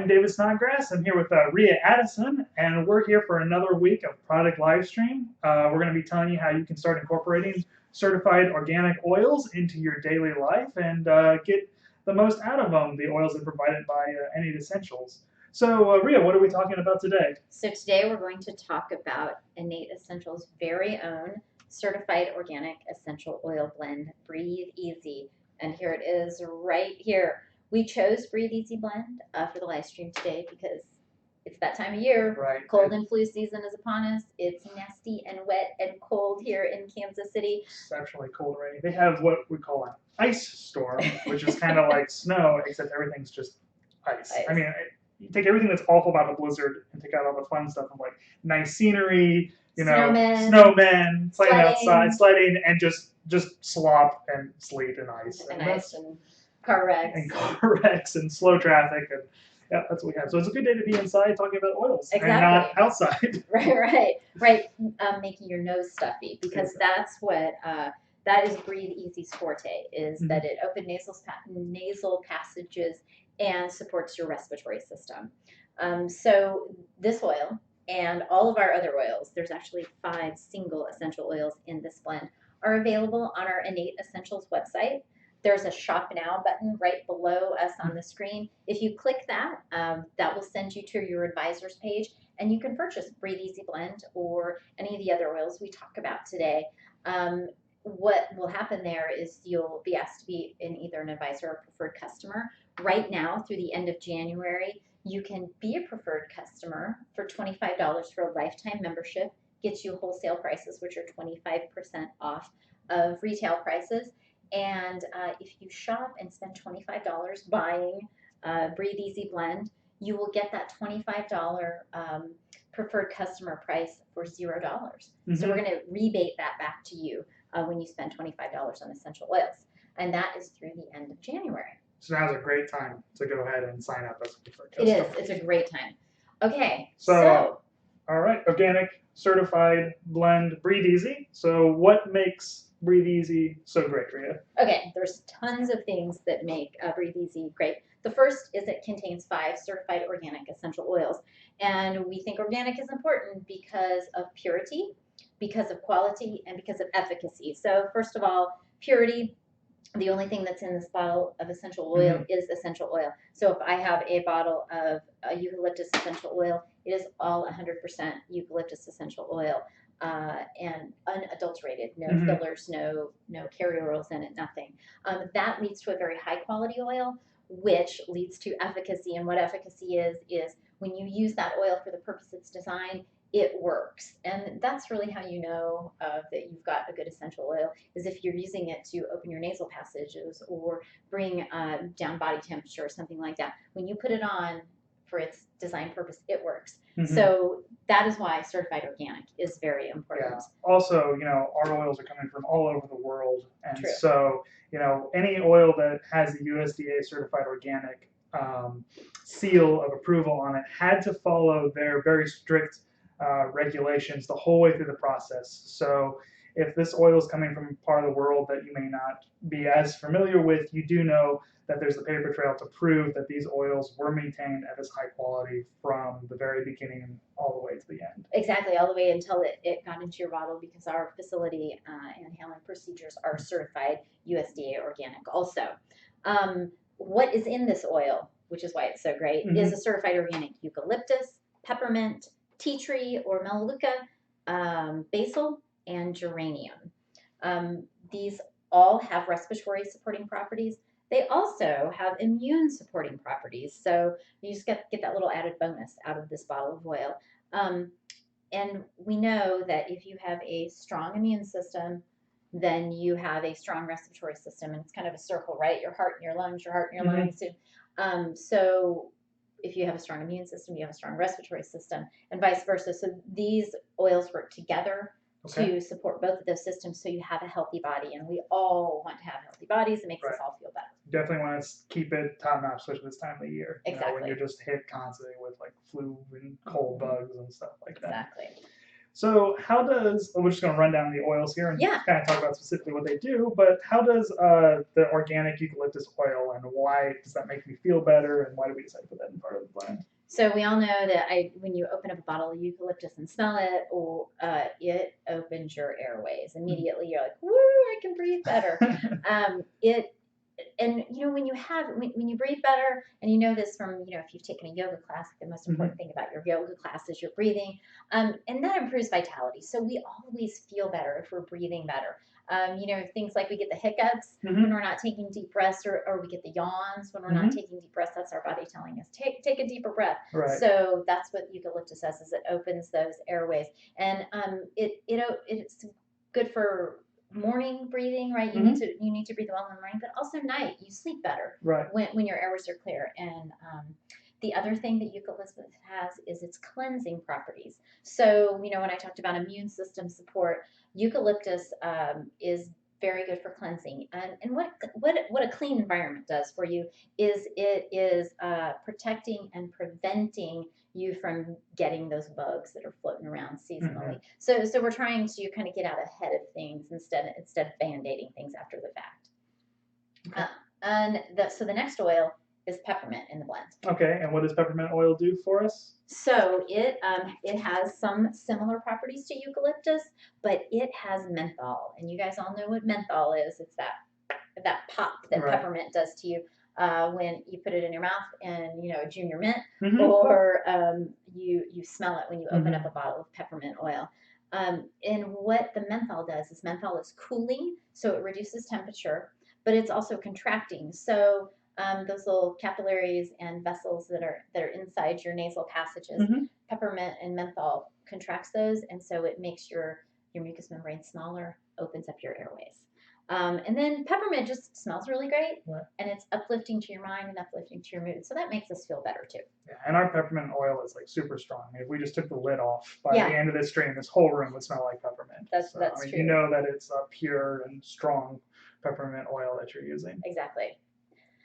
I'm David Snodgrass. I'm here with Rhea Addison, and we're here for another week of Product Livestream. We're going to be telling you how you can start incorporating certified organic oils into your daily life and get the most out of them, the oils that are provided by Innate Essentials. So, Rhea, what are we talking about today? So today we're going to talk about Innate Essentials' very own certified organic essential oil blend, Breathe Easy. And here it is right here. We chose Breathe Easy blend for the live stream today because it's that time of year. Right. Cold and flu season is upon us. It's nasty and wet and cold here in Kansas City. Exceptionally cold rain. They have what we call an ice storm, which is kind of like snow, except everything's just ice. I mean, you take everything that's awful about a blizzard and take out all the fun stuff of like nice scenery, snowmen playing outside, sledding, and just slop and sleet and ice. And ice and car wrecks. And car wrecks and slow traffic. And yeah, that's what we have. So it's a good day to be inside talking about oils and not outside. Right. Making your nose stuffy because that's what that is Breathe Easy's forte is that it opens nasal passages and supports your respiratory system. So this oil and all of our other oils, there's actually 5 single essential oils in this blend, are available on our Innate Essentials website. There's a Shop Now button right below us on the screen. If you click that, that will send you to your advisor's page, and you can purchase Breathe Easy Blend or any of the other oils we talk about today. What will happen there is you'll be asked to be in either an advisor or preferred customer. Right now, through the end of January, you can be a preferred customer for $25 for a lifetime membership. Gets you wholesale prices, which are 25% off of retail prices. And if you shop and spend $25 buying Breathe Easy Blend, you will get that $25 preferred customer price for $0. So we're going to rebate that back to you when you spend $25 on essential oils. And that is through the end of January. So now's a great time to go ahead and sign up as a preferred customer. It is. It's a great time. Okay. So all right, organic, certified blend, Breathe Easy. So what makes Breathe Easy so great, Rhea? Okay, there's tons of things that make Breathe Easy great. The first is it contains 5 certified organic essential oils. And we think organic is important because of purity, because of quality, and because of efficacy. So first of all, purity. The only thing that's in this bottle of essential oil is essential oil. So if I have a bottle of eucalyptus essential oil, it is all 100% eucalyptus essential oil and unadulterated, no fillers, no carrier oils in it, nothing. That leads to a very high quality oil, which leads to efficacy. And what efficacy is when you use that oil for the purpose it's designed, it works. And that's really how you know that you've got a good essential oil, is if you're using it to open your nasal passages or bring down body temperature or something like that. When you put it on for its design purpose, it works. So that is why certified organic is very important. Yeah. Also, our oils are coming from all over the world. And so, any oil that has the USDA certified organic seal of approval on it had to follow their very strict regulations the whole way through the process. So if this oil is coming from a part of the world that you may not be as familiar with, you do know that there's the paper trail to prove that these oils were maintained at this high quality from the very beginning all the way to the end. Exactly, all the way until it got into your bottle, because our facility and handling procedures are certified USDA organic also. What is in this oil, which is why it's so great, is a certified organic eucalyptus, peppermint, tea tree or melaleuca, basil, and geranium. These all have respiratory supporting properties. They also have immune supporting properties. So you just get that little added bonus out of this bottle of oil. And we know that if you have a strong immune system, then you have a strong respiratory system. And it's kind of a circle, right? Your heart and your lungs, your heart and your lungs. So if you have a strong immune system, you have a strong respiratory system, and vice versa. So these oils work together to support both of those systems, so you have a healthy body. And we all want to have healthy bodies. It makes us all feel better. Definitely want to keep it top notch, especially this time of the year. Exactly. When you're just hit constantly with like flu and cold bugs and stuff like that. Exactly. So how does, we're just going to run down the oils here and kind of talk about specifically what they do, but how does the organic eucalyptus oil, and why does that make me feel better, and why do we decide to put that in part of the blend? So we all know that when you open up a bottle of eucalyptus and smell it, it opens your airways. Immediately you're like, woo, I can breathe better. And when you breathe better, and you know this from, if you've taken a yoga class, the most important thing about your yoga class is your breathing, and that improves vitality. So we always feel better if we're breathing better. Things like we get the hiccups when we're not taking deep breaths, or we get the yawns when we're not taking deep breaths. That's our body telling us, take a deeper breath. Right. So that's what eucalyptus does, is it opens those airways. And it's good for morning breathing, right? You need to breathe well in the morning, but also night. You sleep better when your airways are clear. And the other thing that eucalyptus has is its cleansing properties. So, when I talked about immune system support, eucalyptus is very good for cleansing. And what a clean environment does for you is it is protecting and preventing you from getting those bugs that are floating around seasonally. So we're trying to kind of get out ahead of things instead of band-aiding things after the fact. So the next oil is peppermint in the blend. Okay, and what does peppermint oil do for us? So it has some similar properties to eucalyptus, but it has menthol, and you guys all know what menthol is. It's that pop that peppermint does to you when you put it in your mouth and junior mint, or you smell it when you open up a bottle of peppermint oil. And what the menthol does is menthol is cooling, so it reduces temperature, but it's also contracting. So those little capillaries and vessels that are inside your nasal passages, peppermint and menthol contracts those, and so it makes your mucous membrane smaller, opens up your airways. And then peppermint just smells really great, and it's uplifting to your mind and uplifting to your mood. So that makes us feel better too. Yeah, and our peppermint oil is like super strong. If we just took the lid off, by the end of this stream, this whole room would smell like peppermint. That's true. You know that it's a pure and strong peppermint oil that you're using. Exactly.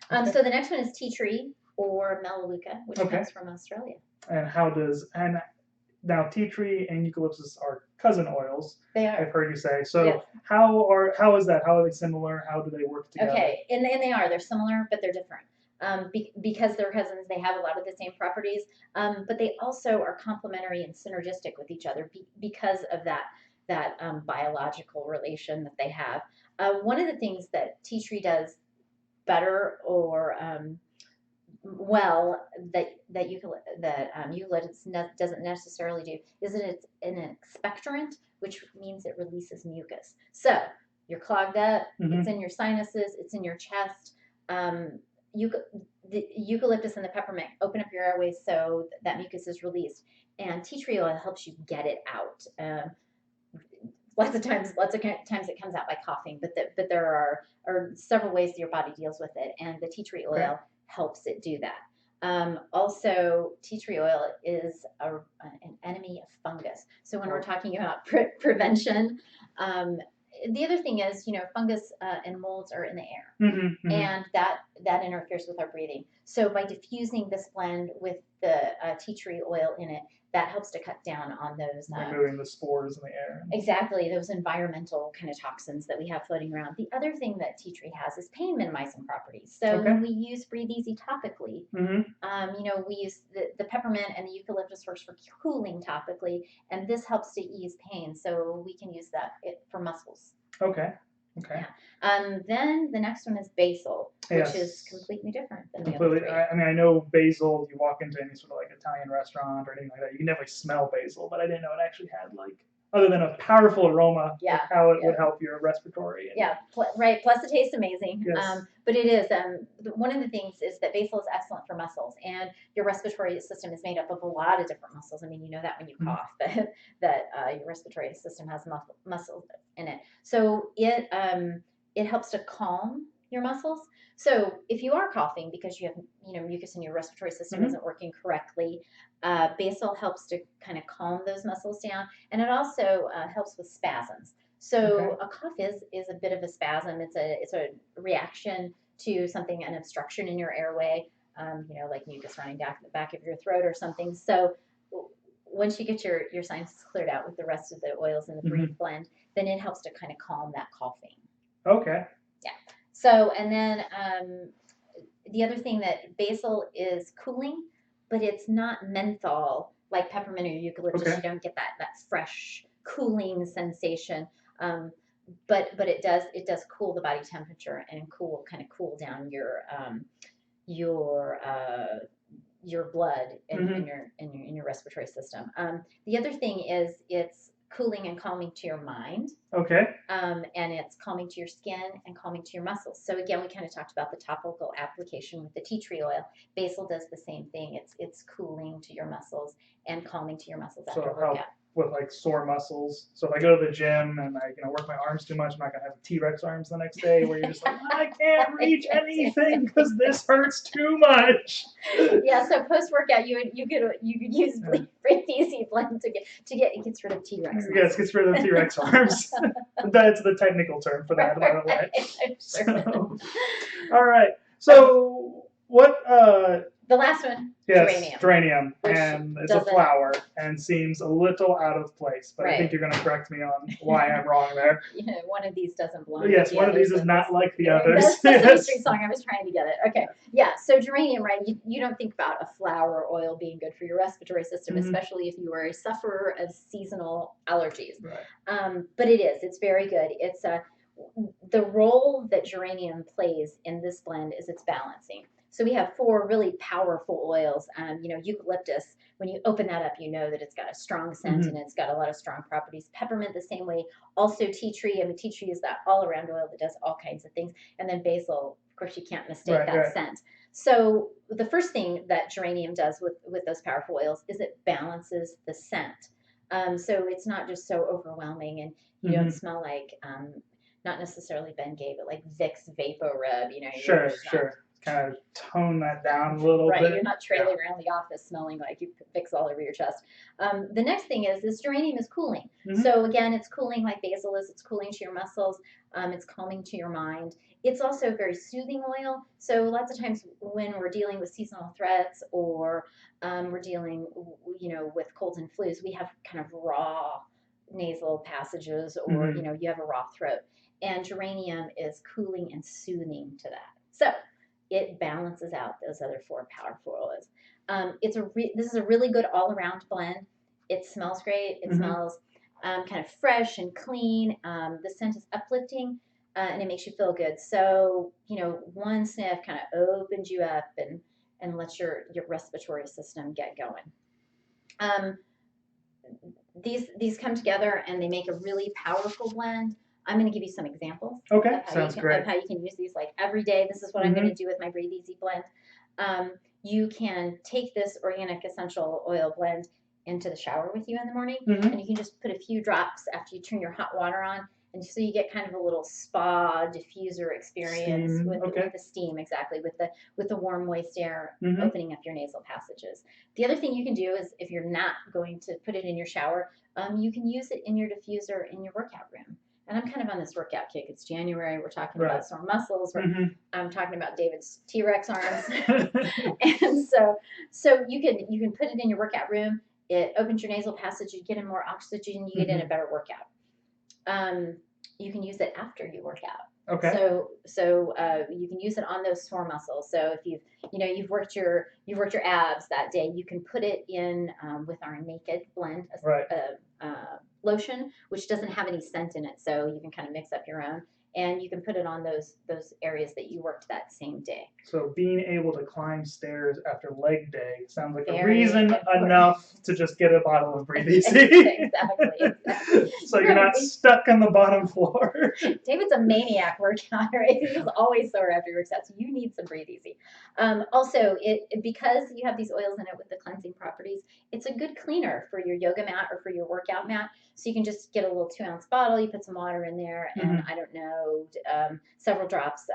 So the next one is tea tree or melaleuca, which comes from Australia. And now tea tree and eucalyptus are cousin oils. They are. I've heard you say. So how is that? How are they similar? How do they work together? Okay, and they are. They're similar, but they're different. Because they're cousins, they have a lot of the same properties, but they also are complementary and synergistic with each other because of that biological relation that they have. One of the things that tea tree does better, or that eucalyptus doesn't necessarily do, is that it's an expectorant, which means it releases mucus. So you're clogged up, it's in your sinuses, it's in your chest. The eucalyptus and the peppermint open up your airways so that mucus is released, and tea tree oil helps you get it out. Lots of times it comes out by coughing, but there are several ways that your body deals with it, and the tea tree oil helps it do that. Also, tea tree oil is an enemy of fungus. So when we're talking about prevention, the other thing is, fungus and molds are in the air, and that interferes with our breathing. So by diffusing this blend with the tea tree oil in it, that helps to cut down on those. Removing the spores in the air. Exactly, those environmental kind of toxins that we have floating around. The other thing that tea tree has is pain minimizing properties. So when we use Breathe Easy topically, we use the peppermint, and the eucalyptus works for cooling topically, and this helps to ease pain. So we can use that for muscles. Okay. Yeah. Then the next one is basil, which is completely different than the other three. I know basil, you walk into any sort of like Italian restaurant or anything like that, you can definitely smell basil, but I didn't know it actually had other than a powerful aroma, how it would help your respiratory. Right. Plus it tastes amazing. Yes. But it is, one of the things is that basil is excellent for muscles, and your respiratory system is made up of a lot of different muscles. I mean, you know that when you cough, that your respiratory system has muscles in it. So it helps to calm your muscles. So if you are coughing because you have mucus in your respiratory system isn't working correctly, basil helps to kind of calm those muscles down, and it also helps with spasms. So a cough is a bit of a spasm. It's a reaction to something, an obstruction in your airway, like mucus running down the back of your throat or something. So once you get your sinuses cleared out with the rest of the oils in the Breathe blend, then it helps to kind of calm that coughing. Okay. Yeah. So, and then the other thing that basil is cooling, but it's not menthol like peppermint or eucalyptus. Okay. You don't get that fresh cooling sensation. But it does cool the body temperature and kind of cool down your blood in your respiratory system. The other thing is it's cooling and calming to your mind. Okay. And it's calming to your skin and calming to your muscles. So again, we kind of talked about the topical application with the tea tree oil. Basil does the same thing. It's cooling to your muscles and calming to your muscles after a workout. With like sore muscles. So if I go to the gym and I work my arms too much, I'm not gonna have T-Rex arms the next day where you're just like, I can't reach anything because this hurts too much. Yeah. So post workout, you could use Breathe Easy blend to get it gets rid of T-Rex. Yes, gets rid of T-Rex arms. That's the technical term for that, by the way. So, all right. So what? The last one, yes, geranium, and it's a flower and seems a little out of place. But I think you're going to correct me on why I'm wrong there. One of these doesn't belong. Yes, one of these is not like the others. That's the street song. I was trying to get it. Okay, yeah. So geranium, right? You don't think about a flower oil being good for your respiratory system, especially if you are a sufferer of seasonal allergies. Right. But it is. It's very good. It's the role that geranium plays in this blend is it's balancing. So we have 4 really powerful oils. Eucalyptus, when you open that up, you know that it's got a strong scent and it's got a lot of strong properties. Peppermint the same way. Also tea tree. I mean, tea tree is that all-around oil that does all kinds of things. And then basil, of course, you can't mistake that scent. So the first thing that geranium does with those powerful oils is it balances the scent. So it's not just so overwhelming and you don't smell like, not necessarily Bengay, but like Vicks Vapor Rub. Sure. Kind of tone that down a little bit. Right, you're not trailing around the office smelling like you Vicks all over your chest. The next thing is this geranium is cooling. So again, it's cooling like basil is. It's cooling to your muscles. It's calming to your mind. It's also a very soothing oil. So lots of times when we're dealing with seasonal threats or we're dealing, with colds and flus, we have kind of raw nasal passages or you have a raw throat, and geranium is cooling and soothing to that. So it balances out those other 4 powerful oils. This is a really good all-around blend. It smells great. It smells kind of fresh and clean. The scent is uplifting, and it makes you feel good. So one sniff kind of opens you up and lets your respiratory system get going. These come together and they make a really powerful blend. I'm going to give you some examples. Okay, sounds great. Of how you can use these like every day. This is what I'm going to do with my Breathe Easy blend. You can take this organic essential oil blend into the shower with you in the morning, and you can just put a few drops after you turn your hot water on, and so you get kind of a little spa diffuser experience with the steam, exactly, with the warm, moist air opening up your nasal passages. The other thing you can do is if you're not going to put it in your shower, you can use it in your diffuser in your workout room. And I'm kind of on this workout kick. It's January. We're talking about sore muscles. I'm talking about David's T-Rex arms. And so you can put it in your workout room. It opens your nasal passage. You get in more oxygen. You get in a better workout. You can use it after you work out. Okay. So you can use it on those sore muscles. So if you've worked your abs that day, you can put it in with our Naked blend, lotion, which doesn't have any scent in it, so you can kind of mix up your own, and you can put it on those areas that you worked that same day. So being able to climb stairs after leg day sounds like a reason enough to just get a bottle of Breathe Easy. Exactly. So you're not stuck on the bottom floor. David's a maniac workout, right? He's always sore after he works out, so you need some Breathe Easy. Also, because you have these oils in it with the cleansing properties, it's a good cleaner for your yoga mat or for your workout mat. So you can just get a little 2-ounce bottle, you put some water in there, and I don't know, several drops,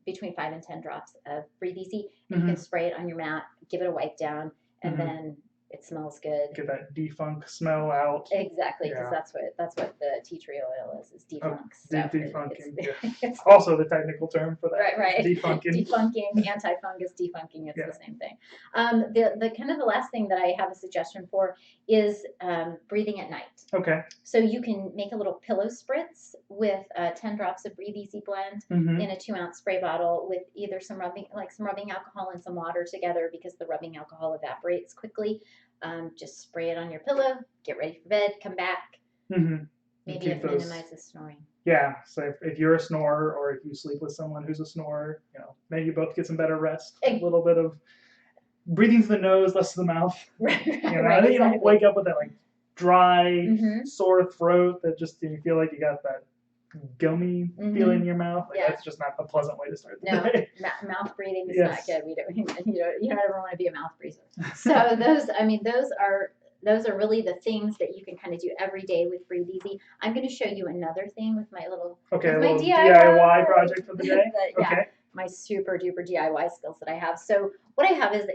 between 5 and 10 drops of Breathe Easy, and you can spray it on your mat, give it a wipe down, and then It smells good. Get that defunk smell out. Exactly, because Yeah. that's what the tea tree oil is defunk stuff. Defunking. It's, Yeah. Also the technical term for that. Right. Defunking. Defunking, anti-fungus defunking, it's Yeah. the same thing. The kind of the last thing that I have a suggestion for is breathing at night. Okay. So you can make a little pillow spritz with 10 drops of Breathe Easy blend in a 2-ounce spray bottle with either some rubbing alcohol and some water together, because the rubbing alcohol evaporates quickly. Just spray it on your pillow, get ready for bed, come back. Maybe it minimizes snoring. Yeah, so if you're a snorer, or if you sleep with someone who's a snorer, maybe you both get some better rest. A little bit of breathing through the nose, less through the mouth. Right. I think you don't wake up with that like dry, sore throat that just you feel like you got that gummy feeling in your mouth. Like, that's just not a pleasant way to start the day. Mouth breathing is not good. You don't ever want to be a mouth breather. So those are really the things that you can kind of do every day with Breathe Easy. I'm going to show you another thing with my little DIY project for the day. My super duper DIY skills that I have. So what I have is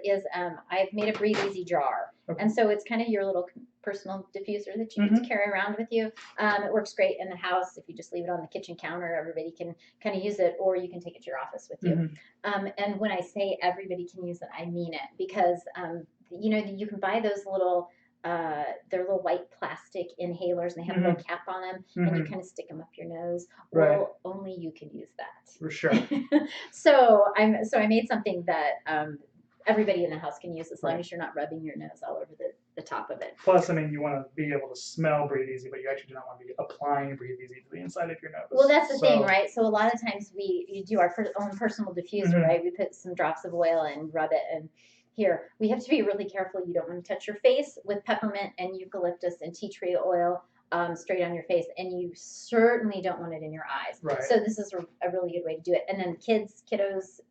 I've made a Breathe Easy jar, and so it's kind of your little personal diffuser that you get to carry around with you. It works great in the house. If you just leave it on the kitchen counter, everybody can kind of use it, or you can take it to your office with you. And when I say everybody can use it, I mean it, because you can buy those little. They're little white plastic inhalers, and they have a little cap on them, and you kind of stick them up your nose. Right. Well, only you can use that. For sure. So I made something that everybody in the house can use, as long as you're not rubbing your nose all over the top of it. Plus, you want to be able to smell Breathe Easy, but you actually do not want to be applying Breathe Easy to the inside of your nose. Well, that's the thing, right? So a lot of times we do our own personal diffuser, right? We put some drops of oil and rub it, and here, we have to be really careful. You don't want to touch your face with peppermint and eucalyptus and tea tree oil straight on your face, and you certainly don't want it in your eyes. Right. So this is a really good way to do it. And then kiddos,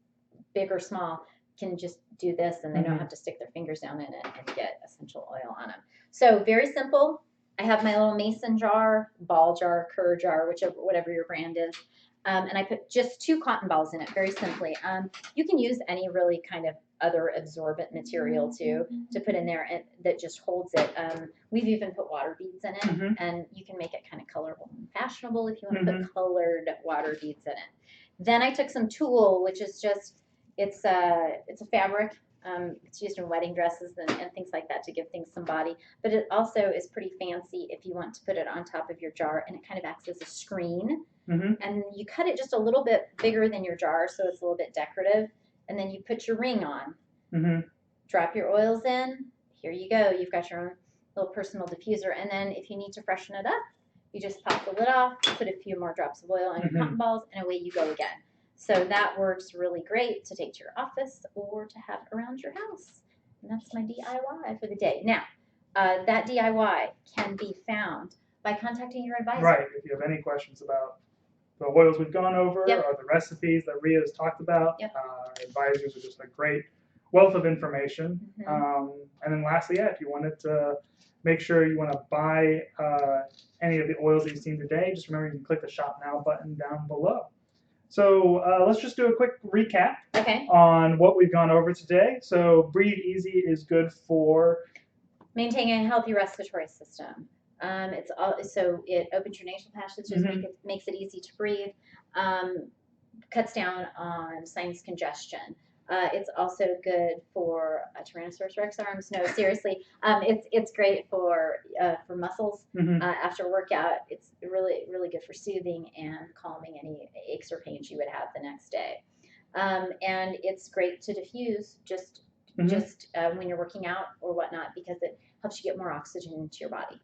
big or small, can just do this, and they don't have to stick their fingers down in it and get essential oil on them. So very simple. I have my little mason jar, ball jar, Kerr jar, whatever your brand is. And I put just 2 cotton balls in it, very simply. You can use any really kind of other absorbent material to put in there, and that just holds it. We've even put water beads in it, and you can make it kind of colorful and fashionable if you want to put colored water beads in it. Then I took some tulle, which is just it's a fabric. It's used in wedding dresses and things like that to give things some body, but it also is pretty fancy if you want to put it on top of your jar, and it kind of acts as a screen. And you cut it just a little bit bigger than your jar, so it's a little bit decorative, and then you put your ring on. Drop your oils in. Here you go. You've got your own little personal diffuser, and then if you need to freshen it up, you just pop the lid off, put a few more drops of oil on your cotton balls, and away you go again. So that works really great to take to your office or to have around your house. And that's my DIY for the day. Now, that DIY can be found by contacting your advisor. Right. If you have any questions about the oils we've gone over or the recipes that Rhea has talked about, our advisors are just a great wealth of information. And then lastly, if you wanted to make sure you want to buy any of the oils that you've seen today, just remember you can click the Shop Now button down below. So let's just do a quick recap on what we've gone over today. So Breathe Easy is good for maintaining a healthy respiratory system. So it opens your nasal passages, makes it easy to breathe, cuts down on sinus congestion. It's also good for Tyrannosaurus Rex arms. No, seriously, it's great for muscles after workout. It's really good for soothing and calming any aches or pains you would have the next day. And it's great to diffuse just when you're working out or whatnot, because it helps you get more oxygen into your body.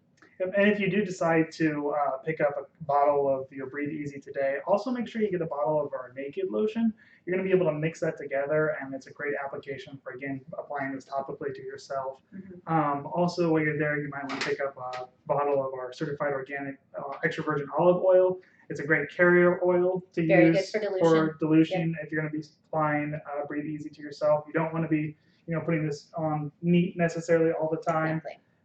And if you do decide to pick up a bottle of your Breathe Easy today, also make sure you get a bottle of our Naked lotion. You're going to be able to mix that together, and it's a great application for, again, applying this topically to yourself. Also, while you're there, you might want to pick up a bottle of our certified organic extra virgin olive oil. It's a great carrier oil to use for dilution if you're going to be applying Breathe Easy to yourself. You don't want to be putting this on neat necessarily all the time.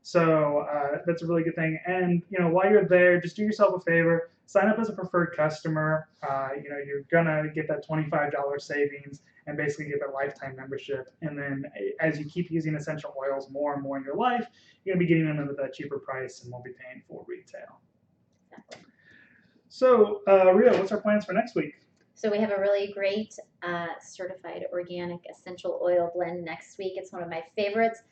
So that's a really good thing. And while you're there, just do yourself a favor, sign up as a preferred customer. You're gonna get that $25 savings and basically get that lifetime membership. And then as you keep using essential oils more and more in your life, you're gonna be getting them at that cheaper price and won't be paying full retail. Exactly. So, Rhea, what's our plans for next week? So we have a really great certified organic essential oil blend next week. It's one of my favorites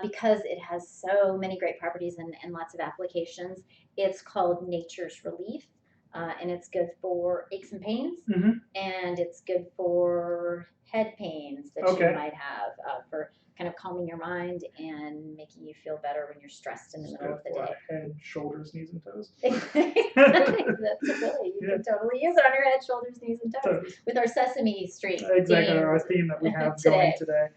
because it has so many great properties and lots of applications. It's called Nature's Relief, and it's good for aches and pains, and it's good for head pains that you might have, for kind of calming your mind and making you feel better when you're stressed in the middle of the day. Head, shoulders, knees, and toes. That's really, you can totally use it on your head, shoulders, knees, and toes with our Sesame Street. Exactly, our theme that we have going today.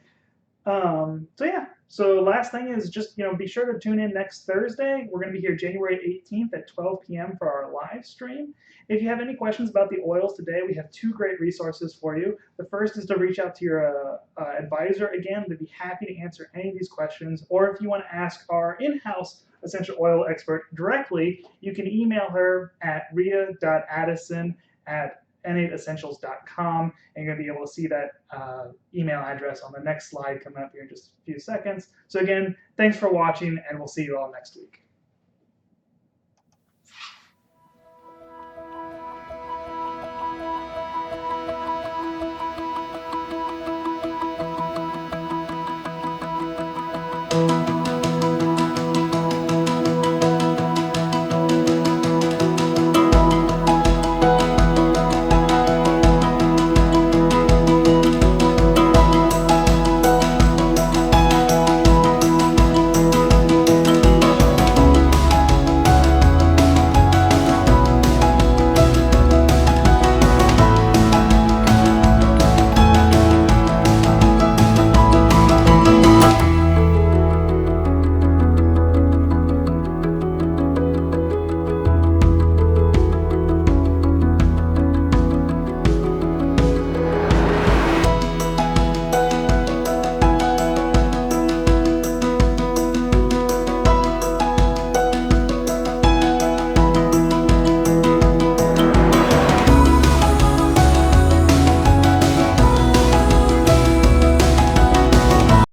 So last thing is just, be sure to tune in next Thursday. We're going to be here January 18th at 12 p.m. for our live stream. If you have any questions about the oils today, we have two great resources for you. The first is to reach out to your advisor. Again, they'd be happy to answer any of these questions. Or if you want to ask our in-house essential oil expert directly, you can email her at ria.addison@n8essentials.com, and you're going to be able to see that email address on the next slide coming up here in just a few seconds. So again, thanks for watching, and we'll see you all next week.